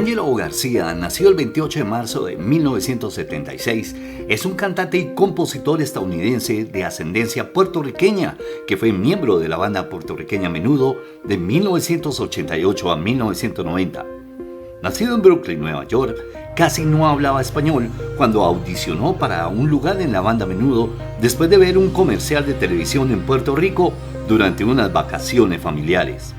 Ángelo García, nacido el 28 de marzo de 1976, es un cantante y compositor estadounidense de ascendencia puertorriqueña que fue miembro de la banda puertorriqueña Menudo de 1988 a 1990. Nacido en Brooklyn, Nueva York, casi no hablaba español cuando audicionó para un lugar en la banda Menudo después de ver un comercial de televisión en Puerto Rico durante unas vacaciones familiares.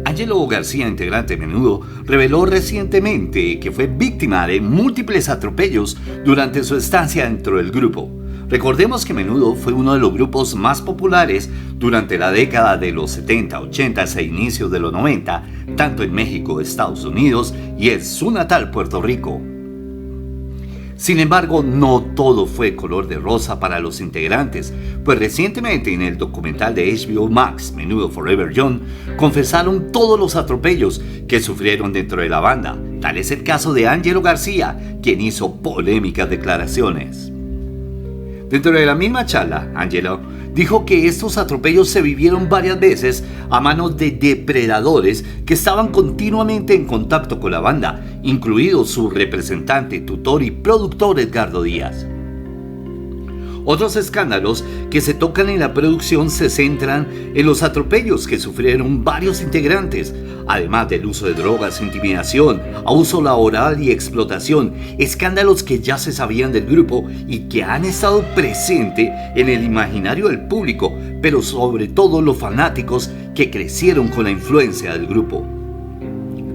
Ángelo García, integrante de Menudo, reveló recientemente que fue víctima de múltiples atropellos durante su estancia dentro del grupo. Recordemos que Menudo fue uno de los grupos más populares durante la década de los 70, 80 e inicios de los 90, tanto en México, Estados Unidos y en su natal Puerto Rico. Sin embargo, no todo fue color de rosa para los integrantes, pues recientemente en el documental de HBO Max, Menudo Forever Young, confesaron todos los atropellos que sufrieron dentro de la banda. Tal es el caso de Ángelo García, quien hizo polémicas declaraciones. Dentro de la misma charla, Ángelo dijo que estos atropellos se vivieron varias veces a manos de depredadores que estaban continuamente en contacto con la banda, incluido su representante, tutor y productor Edgardo Díaz. Otros escándalos que se tocan en la producción se centran en los atropellos que sufrieron varios integrantes, además del uso de drogas, intimidación, abuso laboral y explotación, escándalos que ya se sabían del grupo y que han estado presentes en el imaginario del público, pero sobre todo los fanáticos que crecieron con la influencia del grupo.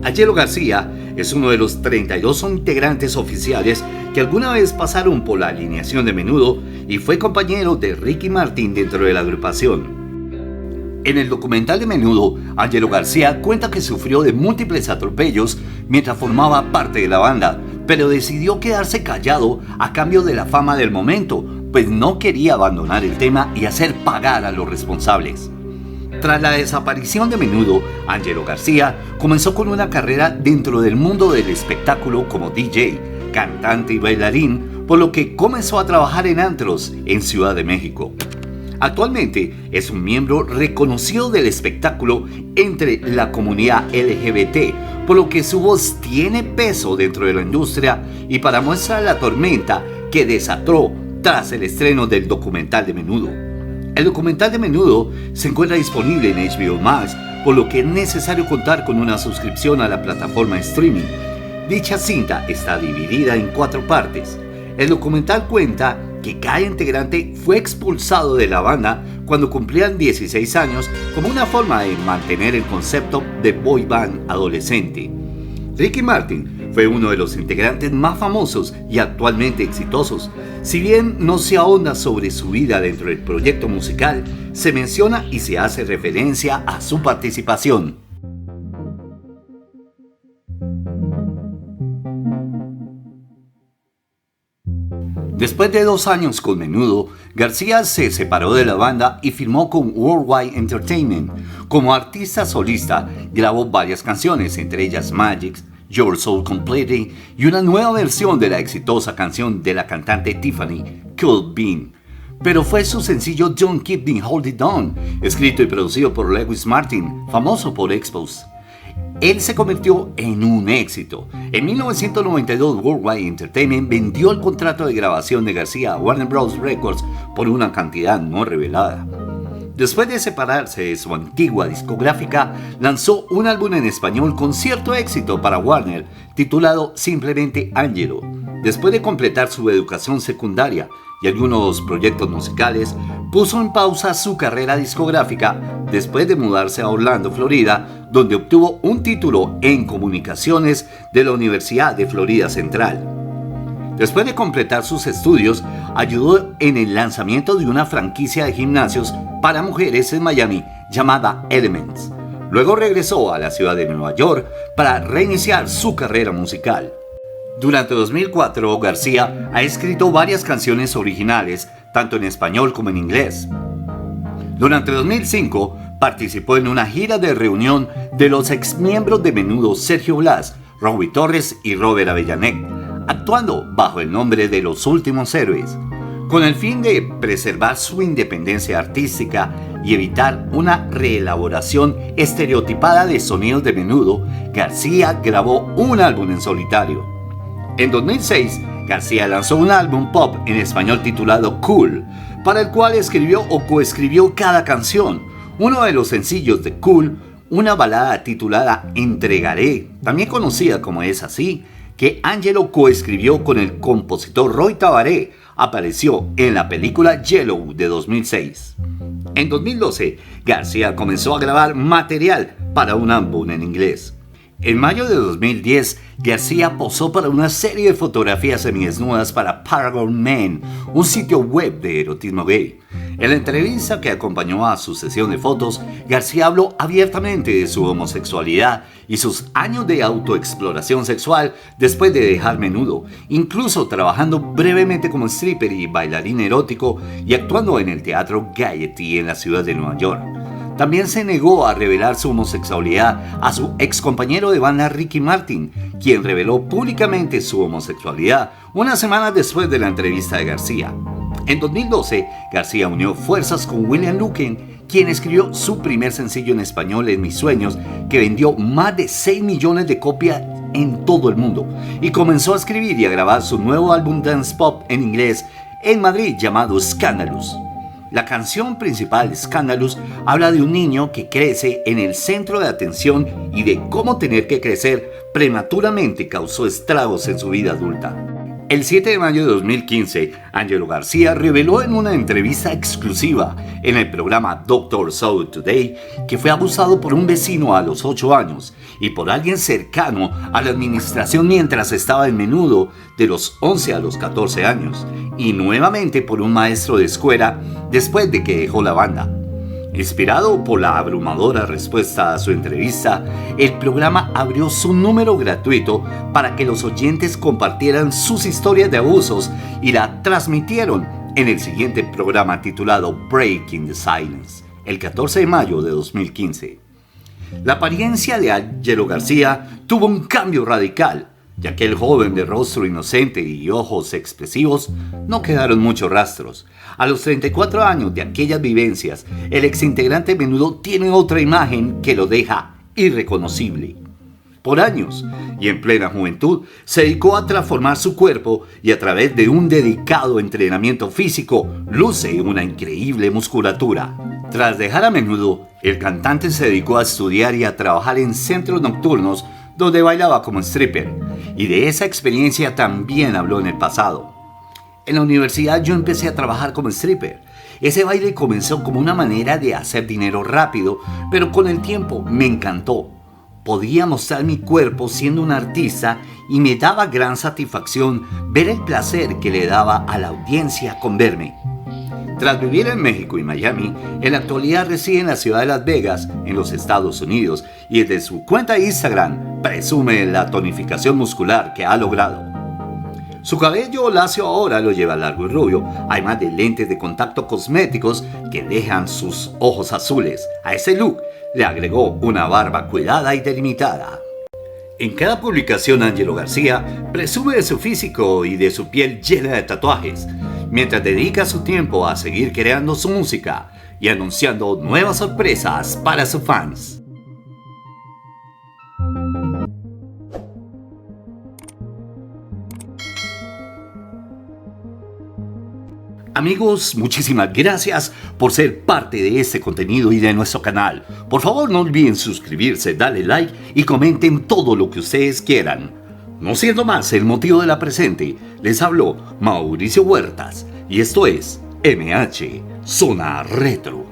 Ángelo García es uno de los 32 integrantes oficiales que alguna vez pasaron por la alineación de Menudo y fue compañero de Ricky Martin dentro de la agrupación. En el documental de Menudo, Ángelo García cuenta que sufrió de múltiples atropellos mientras formaba parte de la banda, pero decidió quedarse callado a cambio de la fama del momento, pues no quería abandonar el tema y hacer pagar a los responsables. Tras la desaparición de Menudo, Ángelo García comenzó con una carrera dentro del mundo del espectáculo como DJ, cantante y bailarín, por lo que comenzó a trabajar en antros en Ciudad de México. Actualmente es un miembro reconocido del espectáculo entre la comunidad LGBT, por lo que su voz tiene peso dentro de la industria y para muestra la tormenta que desató tras el estreno del documental de Menudo. El documental de Menudo se encuentra disponible en HBO Max, por lo que es necesario contar con una suscripción a la plataforma de streaming. Dicha cinta está dividida en 4 partes. El documental cuenta que cada integrante fue expulsado de la banda cuando cumplían 16 años como una forma de mantener el concepto de boy band adolescente. Ricky Martin fue uno de los integrantes más famosos y actualmente exitosos. Si bien no se ahonda sobre su vida dentro del proyecto musical, se menciona y se hace referencia a su participación. Después de 2 años con Menudo, García se separó de la banda y firmó con Worldwide Entertainment. Como artista solista, grabó varias canciones, entre ellas Magic, Your Soul Completely y una nueva versión de la exitosa canción de la cantante Tiffany, Cold Bean. Pero fue su sencillo Don't Keep Me Hold It Down, escrito y producido por Lewis Martin, famoso por Expose. Él se convirtió en un éxito. En 1992, Worldwide Entertainment vendió el contrato de grabación de García a Warner Bros. Records por una cantidad no revelada. Después de separarse de su antigua discográfica, lanzó un álbum en español con cierto éxito para Warner, titulado simplemente Ángelo. Después de completar su educación secundaria y algunos proyectos musicales, puso en pausa su carrera discográfica después de mudarse a Orlando, Florida, donde obtuvo un título en comunicaciones de la Universidad de Florida Central. Después de completar sus estudios, ayudó en el lanzamiento de una franquicia de gimnasios para mujeres en Miami llamada Elements. Luego regresó a la ciudad de Nueva York para reiniciar su carrera musical. Durante 2004, García ha escrito varias canciones originales, tanto en español como en inglés. Durante 2005, participó en una gira de reunión de los exmiembros de Menudo Sergio Blas, Robbie Torres y Robert Avellaneda, actuando bajo el nombre de Los Últimos Héroes. Con el fin de preservar su independencia artística y evitar una reelaboración estereotipada de sonidos de Menudo, García grabó un álbum en solitario. En 2006, García lanzó un álbum pop en español titulado Cool, para el cual escribió o coescribió cada canción. Uno de los sencillos de Cool, una balada titulada Entregaré, también conocida como Es Así, que Angelo coescribió con el compositor Roy Tabaré, apareció en la película Yellow de 2006. En 2012, García comenzó a grabar material para un álbum en inglés. En mayo de 2010, García posó para una serie de fotografías semidesnudas para Paragon Man, un sitio web de erotismo gay. En la entrevista que acompañó a su sesión de fotos, García habló abiertamente de su homosexualidad y sus años de autoexploración sexual después de dejar Menudo, incluso trabajando brevemente como stripper y bailarín erótico y actuando en el Teatro Gaiety en la ciudad de Nueva York. También se negó a revelar su homosexualidad a su ex compañero de banda Ricky Martin, quien reveló públicamente su homosexualidad unas semanas después de la entrevista de García. En 2012, García unió fuerzas con William Luken, quien escribió su primer sencillo en español, En Mis Sueños, que vendió más de 6 millones de copias en todo el mundo, y comenzó a escribir y a grabar su nuevo álbum dance pop en inglés en Madrid llamado Scandalous. La canción principal, Scandalous, habla de un niño que crece en el centro de atención y de cómo tener que crecer prematuramente causó estragos en su vida adulta. El 7 de mayo de 2015, Angelo García reveló en una entrevista exclusiva en el programa Dr. Soul Today que fue abusado por un vecino a los 8 años y por alguien cercano a la administración mientras estaba en Menudo de los 11 a los 14 años y nuevamente por un maestro de escuela después de que dejó la banda. Inspirado por la abrumadora respuesta a su entrevista, el programa abrió su número gratuito para que los oyentes compartieran sus historias de abusos y la transmitieron en el siguiente programa titulado Breaking the Silence, el 14 de mayo de 2015. La apariencia de Angelo García tuvo un cambio radical, ya que el joven de rostro inocente y ojos expresivos no quedaron muchos rastros. A los 34 años de aquellas vivencias, el exintegrante Menudo tiene otra imagen que lo deja irreconocible. Por años, y en plena juventud, se dedicó a transformar su cuerpo y a través de un dedicado entrenamiento físico, luce una increíble musculatura. Tras dejar a Menudo, el cantante se dedicó a estudiar y a trabajar en centros nocturnos donde bailaba como stripper, y de esa experiencia también habló en el pasado. En la universidad yo empecé a trabajar como stripper. Ese baile comenzó como una manera de hacer dinero rápido, pero con el tiempo me encantó. Podía mostrar mi cuerpo siendo un artista y me daba gran satisfacción ver el placer que le daba a la audiencia con verme. Tras vivir en México y Miami, en la actualidad reside en la ciudad de Las Vegas, en los Estados Unidos, y desde su cuenta de Instagram presume la tonificación muscular que ha logrado. Su cabello lacio ahora lo lleva largo y rubio, además de lentes de contacto cosméticos que dejan sus ojos azules. A ese look le agregó una barba cuidada y delimitada. En cada publicación, Angelo García presume de su físico y de su piel llena de tatuajes, mientras dedica su tiempo a seguir creando su música y anunciando nuevas sorpresas para sus fans. Amigos, muchísimas gracias por ser parte de este contenido y de nuestro canal. Por favor, no olviden suscribirse, darle like y comenten todo lo que ustedes quieran. No siendo más el motivo de la presente, les habló Mauricio Huertas y esto es MH Zona Retro.